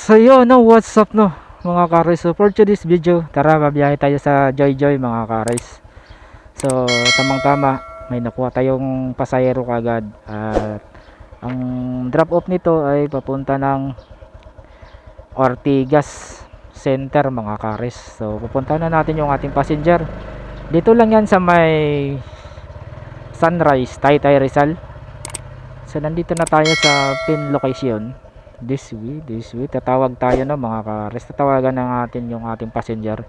So yun, no, what's up no mga karis. So for today's video, tara mabiyahe tayo sa Joy Joy mga karis. So tamang tama, may nakuha tayong pasahero kagad. At ang drop off nito ay papunta ng Ortigas Center mga karis. So pupunta na natin yung ating passenger. Dito lang yan sa may Sunrise, Taytay Rizal. So nandito na tayo sa pin location. This way tatawag tayo na mga kares. Tatawagan na natin yung ating passenger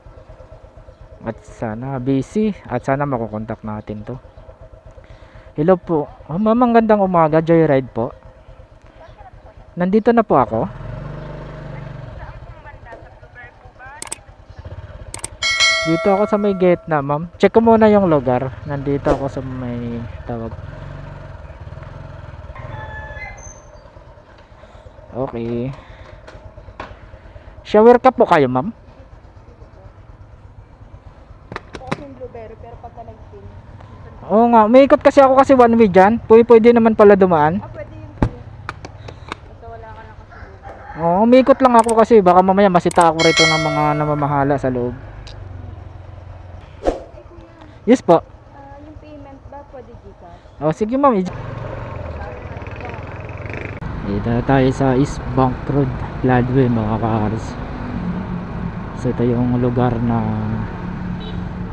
at sana busy at sana makukontak natin to. Hello po, mamang gandang umaga, Joyride po. Nandito na po ako. Dito ako sa may gate na, ma'am. Check ko muna yung lugar. Nandito ako sa may tawag. Okay. Shower ka po kayo, ma'am? Oo nga, may ikot kasi ako kasi one way dyan. Pwede naman pala dumaan. Pwede yun po. Basta wala ka lang kasi. Oo, may ikot lang ako kasi baka mamaya masita ako rito ng mga namamahala sa loob. Yes po. Yung payment ba pwede Gcash? Oh, sige ma'am. Dito na tayo sa East Bank Road, Gladway mga kaars. So ito yung lugar na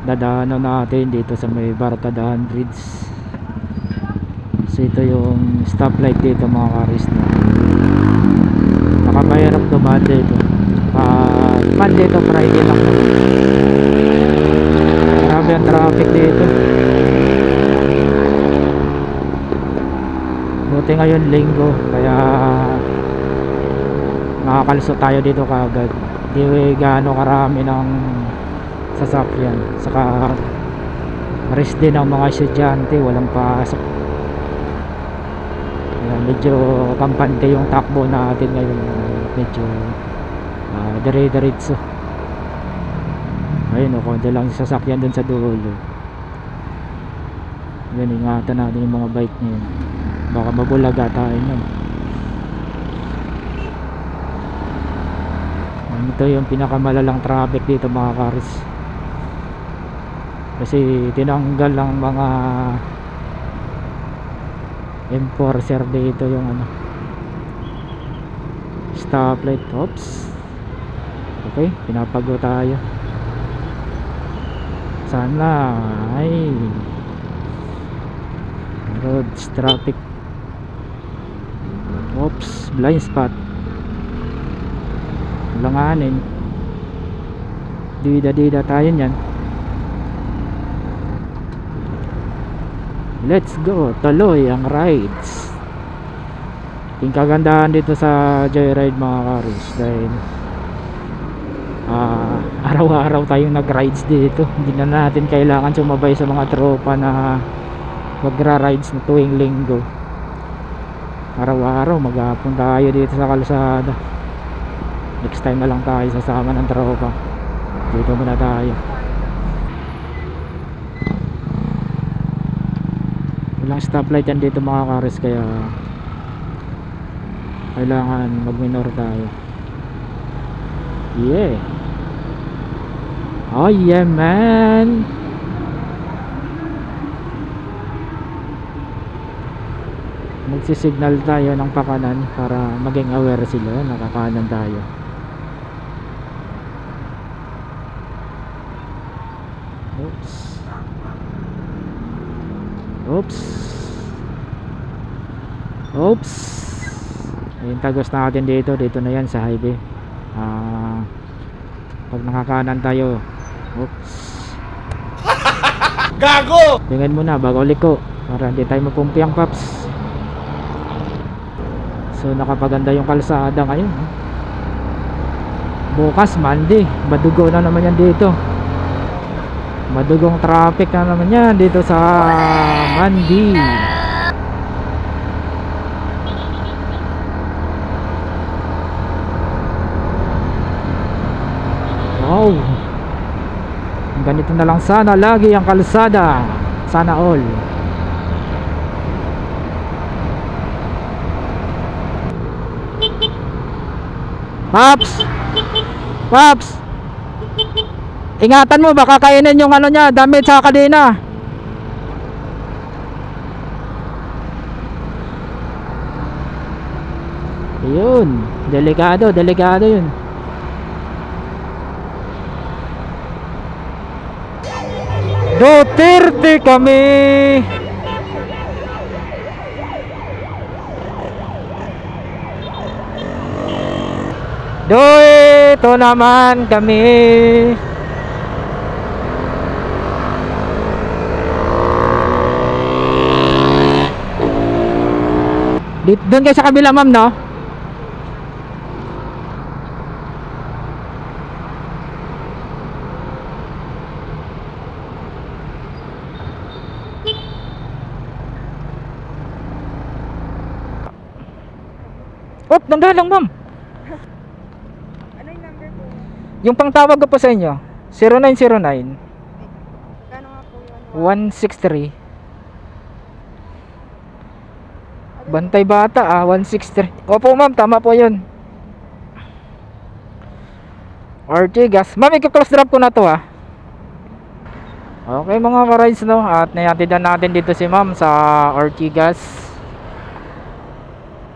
dadaanan natin dito sa may Barkadahan Bridge. So ito yung stoplight dito mga kaars na nakabayarap dumaan dito. Monday to Friday lang. Grabe ang traffic dito. Buti ngayon linggo kaya makakalusot tayo dito kaagad. Di gaano karami ng sasakyan, saka rest din ang mga estudyante, walang pasok. Medyo kampante yung takbo natin ngayon, medyo dire-diretso. Ayun o, konti lang yung sasakyan dun sa dulo. Yan, ingatan natin yung mga bike niyo, baka mabulaga tayo nyo. Ito yung pinakamalalang traffic dito mga cars, kasi tinanggal lang mga enforcer dito yung ano, stoplight. Oops, okay, pinapago tayo. Sana ay road traffic. Oops, blind spot. Langanin. Dida tayo nyan. Let's go, tuloy ang rides. Yung kagandahan dito sa Joyride mga karos, dahil araw-araw tayong nag-rides dito. Hindi na natin kailangan sumabay sa mga tropa na magra-rides na tuwing linggo. Araw-araw maghapon tayo dito sa kalsada. Next time na lang tayo sasama ng tropa. Dito muna tayo. Walang stoplight yan dito mga kares, kaya kailangan mag-minor tayo. Yeah. Oh yeah man. Magsisignal tayo ng pakanan para maging aware sila, nakakanan tayo. Oops. Oops. Oops. Ayun, tagos natin dito. Dito na yan sa highway. Pag nakakanan tayo. Oops. Gago! Tingnan muna bago liko para hindi tayo mapumpiang paps. So nakapaganda yung kalsada ngayon. Bukas Monday, madugo na naman yan dito. Madugong traffic na naman yan dito sa Monday. Wow, ganito na lang sana lagi ang kalsada. Sana all. Paps! Paps! Ingatan mo, baka kainin yung ano niya, damit sa kadena. Ayun, delikado, delikado yun. Duterte kami. Ito naman kami. Doon kayo sa kabila, ma'am, no? Oh, dandahan lang, ma'am. Ano yung number po? Yung pangtawag ko po sa inyo, 0909 Magkano nga po yun? 163. Bantay Bata, 163. Opo, ma'am, tama po yun. Ortigas. Ma'am, i-close drop ko na to, ha. Okay, mga ka-rides, no, at nayatidan natin dito si ma'am sa Ortigas.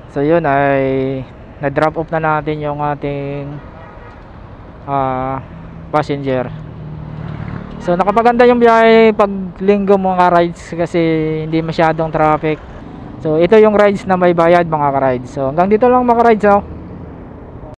So yun ay na-drop off na natin yung ating passenger. So nakapaganda yung biyahe pag linggo, mga rides, kasi hindi masyadong traffic. So ito yung rides na may bayad, mga ka-rides. So hanggang dito lang, mga ka-rides, oh.